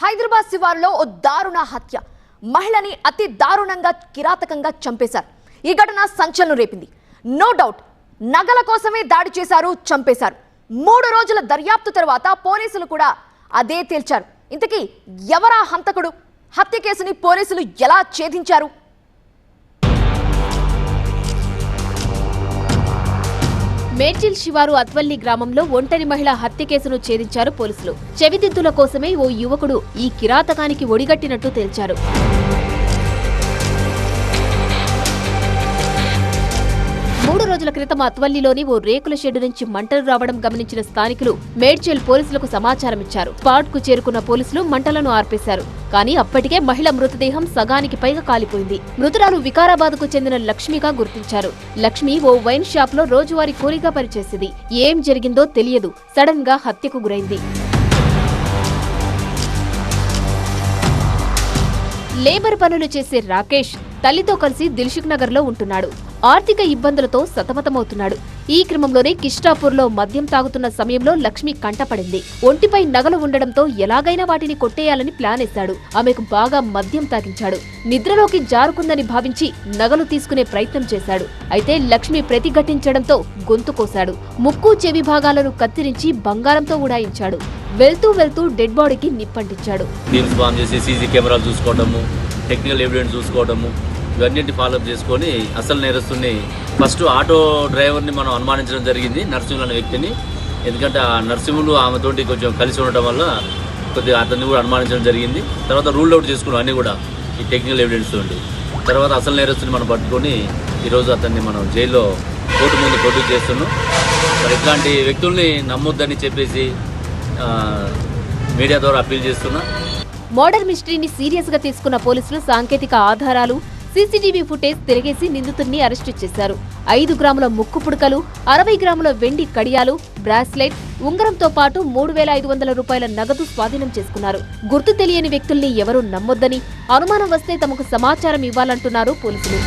హైదరాబాద్ శివారులో ఓ దారుణ హత్య. మహిళని అతి దారుణంగా కిరాతకంగా చంపేశారు. ఈ ఘటన సంచలనం రేపింది. నో డౌట్ నగల కోసమే దాడి చేశారు, చంపేశారు. 3 రోజుల దర్యాప్తు తర్వాత పోలీసులు కూడా అదే తేల్చారు. ఇంతకీ ఎవరా హంతకుడు? హత్య కేసుని పోలీసులు ఎలా ఛేదించారు? మేడ్చల్ శివారు అత్వల్లి గ్రామంలో ఒంటరి మహిళ హత్య కేసును ఛేదించారు పోలీసులు. చెవిదిద్దుల కోసమే ఓ యువకుడు ఈ కిరాతకానికి ఒడిగట్టినట్టు తేల్చారు. 3 రోజుల క్రితం అత్వల్లిలోని ఓ రేకుల షెడ్డు నుంచి మంటలు రావడం గమనించిన స్థానికులు మేడ్చల్ పోలీసులకు సమాచారం ఇచ్చారు. స్పాట్ కు చేరుకున్న పోలీసులు మంటలను ఆర్పేశారు. కానీ అప్పటికే మహిళ మృతదేహం సగానికి పైగా కాలిపోయింది. మృతురాలు వికారాబాద్ కు చెందిన లక్ష్మిగా గుర్తించారు. లక్ష్మి ఓ వైన్ షాప్ లో రోజువారీ కూలీగా పనిచేసేది. ఏం జరిగిందో తెలియదు, సడన్ గా హత్యకు గురైంది. లేబర్ పనులు చేసే రాకేష్ తల్లితో కలిసి దిల్సుఖ్ నగర్ లో ఉంటున్నాడు. ఆర్థిక ఇబ్బందులతో సతమతమవుతున్నాడు. ఈ క్రమంలోనే కిష్టాపూర్లో మద్యం తాగుతున్న సమయంలో లక్ష్మి కంటపడింది. ఒంటిపై నగలు ఉండడంతో ఎలాగైనా వాటిని కొట్టేయాలని ప్లాన్ వేశాడు. ఆమెకు బాగా మద్యం తాగించాడు. నిద్రలోకి జారుకుందని భావించి నగలు తీసుకునే ప్రయత్నం చేశాడు. అయితే లక్ష్మి ప్రతిఘటించడంతో గొంతు కోశాడు. ముక్కు చెవి భాగాలను కత్తిరించి బంగారంతో ఉడాయించాడు. వెళ్తూ వెళ్తూ డెడ్ బాడీకి నిప్పంటించాడు. టెక్నికల్ ఎవిడెన్స్ చూసుకోవడము, ఇవన్నింటినీ ఫాలోఅప్ చేసుకొని అసలు నేరస్తుని ఫస్ట్ ఆటో డ్రైవర్ని మనం అనుమానించడం జరిగింది, నరసింహులు అనే వ్యక్తిని. ఎందుకంటే ఆ నరసింహులు ఆమెతోటి కొంచెం కలిసి ఉండటం వల్ల కొద్దిగా అతన్ని కూడా అనుమానించడం జరిగింది. తర్వాత రూల్ అవుట్ చేసుకున్నాం అన్నీ కూడా ఈ టెక్నికల్ ఎవిడెన్స్ తోటి. తర్వాత అసలు నేరస్తుని మనం పట్టుకొని ఈరోజు అతన్ని మనం జైల్లో కోర్టు ముందు ప్రొడ్యూస్ చేస్తున్నాం. మరి ఇట్లాంటి వ్యక్తుల్ని నమ్మొద్దని చెప్పేసి మీడియా ద్వారా అప్పీల్ చేస్తున్నా. మర్డర్ మిస్టరీని సీరియస్ గా తీసుకున్న పోలీసులు సాంకేతిక ఆధారాలు, సీసీటీవీ ఫుటేజ్ తిరిగేసి నిందితుడిని అరెస్టు చేశారు. 5 గ్రాముల ముక్కు పుడకలు, 60 గ్రాముల వెండి కడియాలు, బ్రాస్లెట్, ఉంగరంతో పాటు 3,500 రూపాయల నగదు స్వాధీనం చేసుకున్నారు. గుర్తు తెలియని వ్యక్తుల్ని ఎవరూ నమ్మొద్దని, అనుమానం వస్తే తమకు సమాచారం ఇవ్వాలంటున్నారు పోలీసులు.